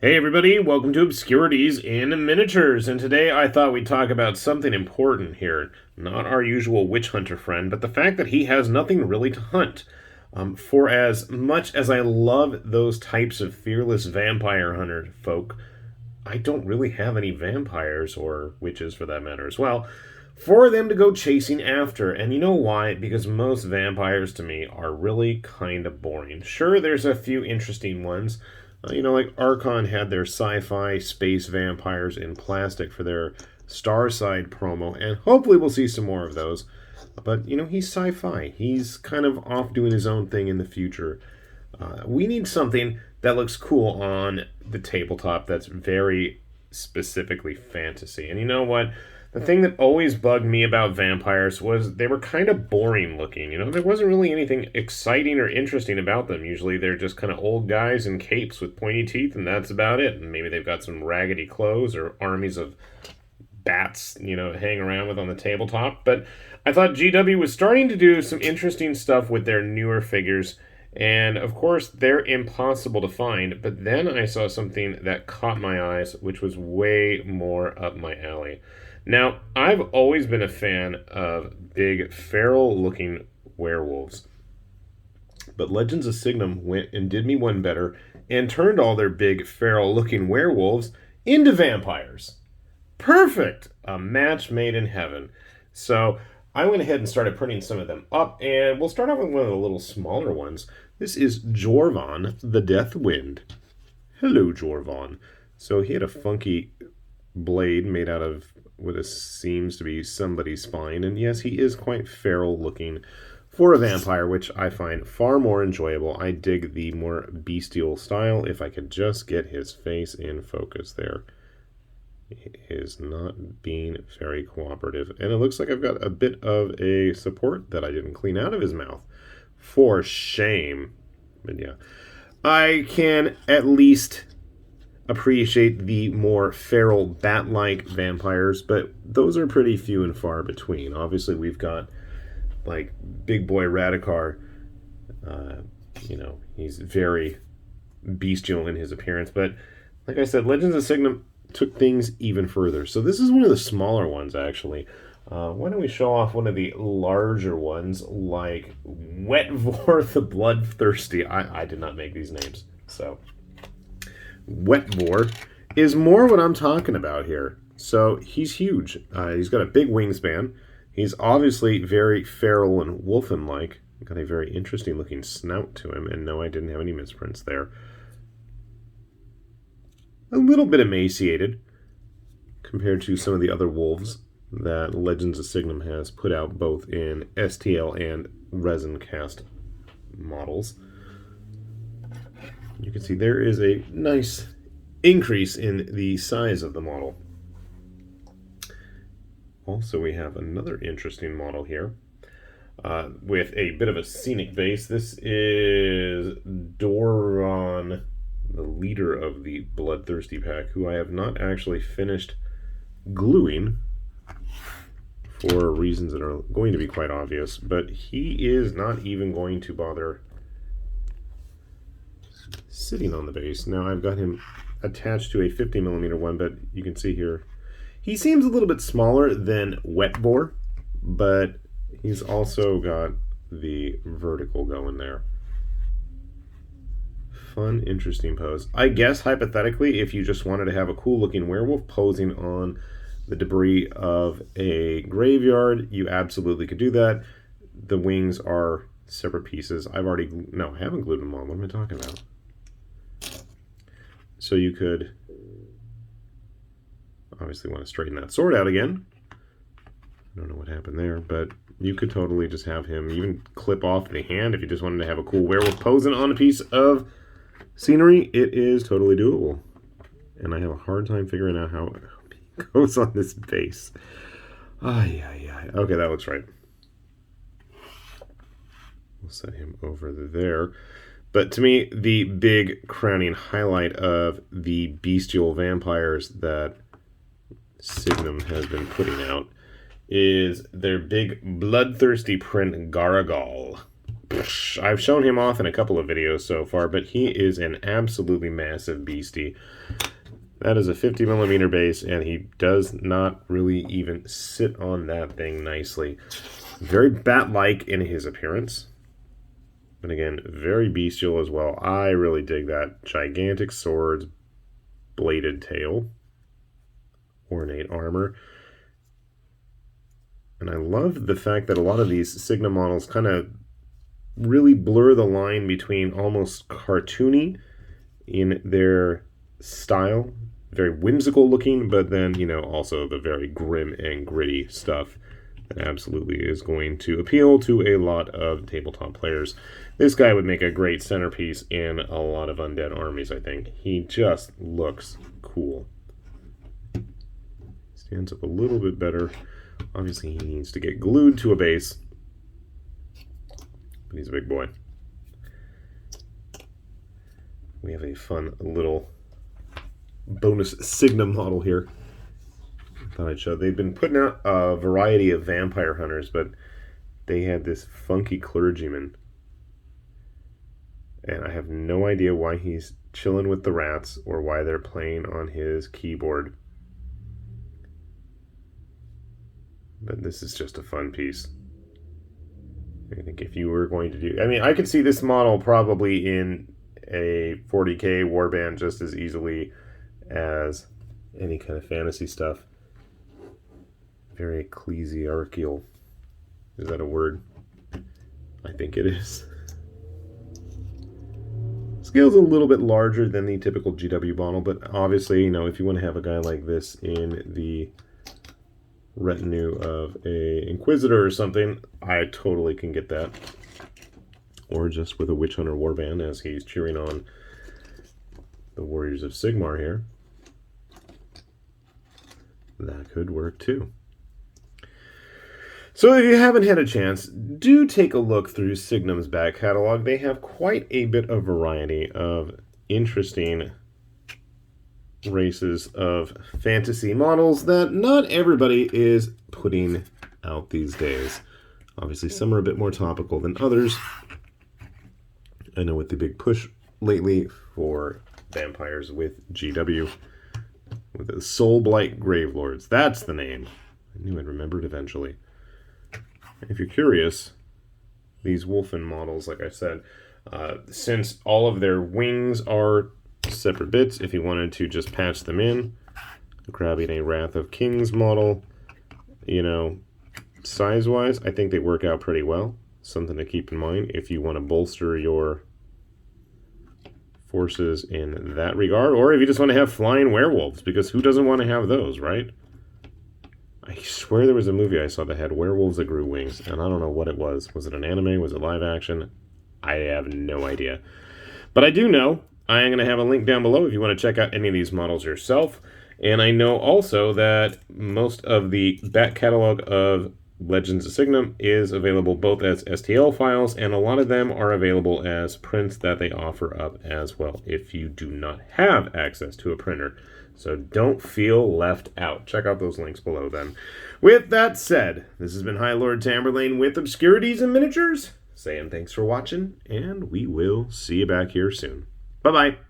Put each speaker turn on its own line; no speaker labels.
Hey everybody, welcome to Obscurities in Miniatures, and today I thought we'd talk about something important here. Not our usual witch hunter friend, but the fact that he has nothing really to hunt. For as much as I love those types of fearless vampire hunter folk, I don't really have any vampires, or witches for that matter as well, for them to go chasing after. And you know why? Because most vampires to me are really kind of boring. Sure, there's a few interesting ones. Like Archon had their sci-fi space vampires in plastic for their Starside promo, and hopefully we'll see some more of those. But, he's sci-fi. He's kind of off doing his own thing in the future. We need something that looks cool on the tabletop that's very specifically fantasy. And you know what? The thing that always bugged me about vampires was they were kind of boring looking. There wasn't really anything exciting or interesting about them. Usually they're just kind of old guys in capes with pointy teeth, and that's about it. And maybe they've got some raggedy clothes or armies of bats, hang around with on the tabletop. But I thought GW was starting to do some interesting stuff with their newer figures. And of course, they're impossible to find. But then I saw something that caught my eyes, which was way more up my alley. Now, I've always been a fan of big, feral-looking werewolves. But Legends of Signum went and did me one better and turned all their big, feral-looking werewolves into vampires. Perfect! A match made in heaven. So I went ahead and started printing some of them up, and we'll start off with one of the little smaller ones. This is Jorvon, the Death Wind. Hello, Jorvon. So he had a funky blade made out of what seems to be somebody's spine, and yes, he is quite feral looking for a vampire, which I find far more enjoyable. I dig the more bestial style. If I could just get his face in focus there. He is not being very cooperative, and it looks like I've got a bit of a support that I didn't clean out of his mouth. For shame. But yeah, I can at least appreciate the more feral bat-like vampires, but those are pretty few and far between. Obviously, we've got like Big Boy Radikar. He's very bestial in his appearance, but like I said, Legends of Signum took things even further. So this is one of the smaller ones, actually. Why don't we show off one of the larger ones, like Wetvor the Bloodthirsty. I did not make these names, so Wetvor is more what I'm talking about here. So he's huge. He's got a big wingspan. He's obviously very feral and Wolfen-like. Got a very interesting looking snout to him. And no, I didn't have any misprints there. A little bit emaciated compared to some of the other wolves that Legends of Signum has put out both in STL and resin cast models. You can see there is a nice increase in the size of the model. Also, we have another interesting model here with a bit of a scenic base. This is Doron, the leader of the Bloodthirsty Pack, who I have not actually finished gluing for reasons that are going to be quite obvious, but he is not even going to bother sitting on the base. Now I've got him attached to a 50mm one, but you can see here he seems a little bit smaller than Wetvor, but he's also got the vertical going there. Fun, interesting pose. I guess hypothetically, if you just wanted to have a cool looking werewolf posing on the debris of a graveyard, you absolutely could do that. The wings are separate pieces. I haven't glued them on. What am I talking about? So you could obviously want to straighten that sword out again. I don't know what happened there, but you could totally just have him even clip off the hand if you just wanted to have a cool werewolf posing on a piece of scenery. It is totally doable. And I have a hard time figuring out how it goes on this base. Okay, that looks right. We'll set him over there. But to me, the big crowning highlight of the bestial vampires that Signum has been putting out is their big bloodthirsty print Garagal. I've shown him off in a couple of videos so far, but he is an absolutely massive beastie. That is a 50 millimeter base, and he does not really even sit on that thing nicely. Very bat-like in his appearance. And again, very bestial as well. I really dig that. Gigantic swords, bladed tail, ornate armor. And I love the fact that a lot of these Signum models kind of really blur the line between almost cartoony in their style, very whimsical looking, but then, you know, also the very grim and gritty stuff that absolutely is going to appeal to a lot of tabletop players. This guy would make a great centerpiece in a lot of undead armies, I think. He just looks cool. Stands up a little bit better. Obviously, he needs to get glued to a base, but he's a big boy. We have a fun little bonus Signum model here. I thought I'd show. They've been putting out a variety of vampire hunters, but they had this funky clergyman. And I have no idea why he's chilling with the rats or why they're playing on his keyboard. But this is just a fun piece. I think if you were going to do... I mean, I could see this model probably in a 40k warband just as easily as any kind of fantasy stuff. Very ecclesiarchical. Is that a word? I think it is. Scale's a little bit larger than the typical GW model, but obviously, you know, if you want to have a guy like this in the retinue of a Inquisitor or something, I totally can get that. Or just with a Witch Hunter warband as he's cheering on the Warriors of Sigmar here. That could work too. So if you haven't had a chance, do take a look through Signum's back catalog. They have quite a bit of variety of interesting races of fantasy models that not everybody is putting out these days. Obviously, some are a bit more topical than others. I know with the big push lately for vampires with GW, with the Soulblight Gravelords. That's the name. I knew I'd remember it eventually. If you're curious, these Wolfen models, like I said, since all of their wings are separate bits, if you wanted to just patch them in, grabbing a Wrath of Kings model, you know, size-wise, I think they work out pretty well. Something to keep in mind if you want to bolster your forces in that regard, or if you just want to have flying werewolves, because who doesn't want to have those, right? I swear there was a movie I saw that had werewolves that grew wings, and I don't know what it was. Was it an anime? Was it live action? I have no idea. But I do know I am going to have a link down below if you want to check out any of these models yourself. And I know also that most of the back catalog of Legends of Signum is available both as STL files, and a lot of them are available as prints that they offer up as well if you do not have access to a printer. So don't feel left out. Check out those links below then. With that said, this has been High Lord Tamberlane with Obscurities and Miniatures, saying thanks for watching, and we will see you back here soon. Bye-bye.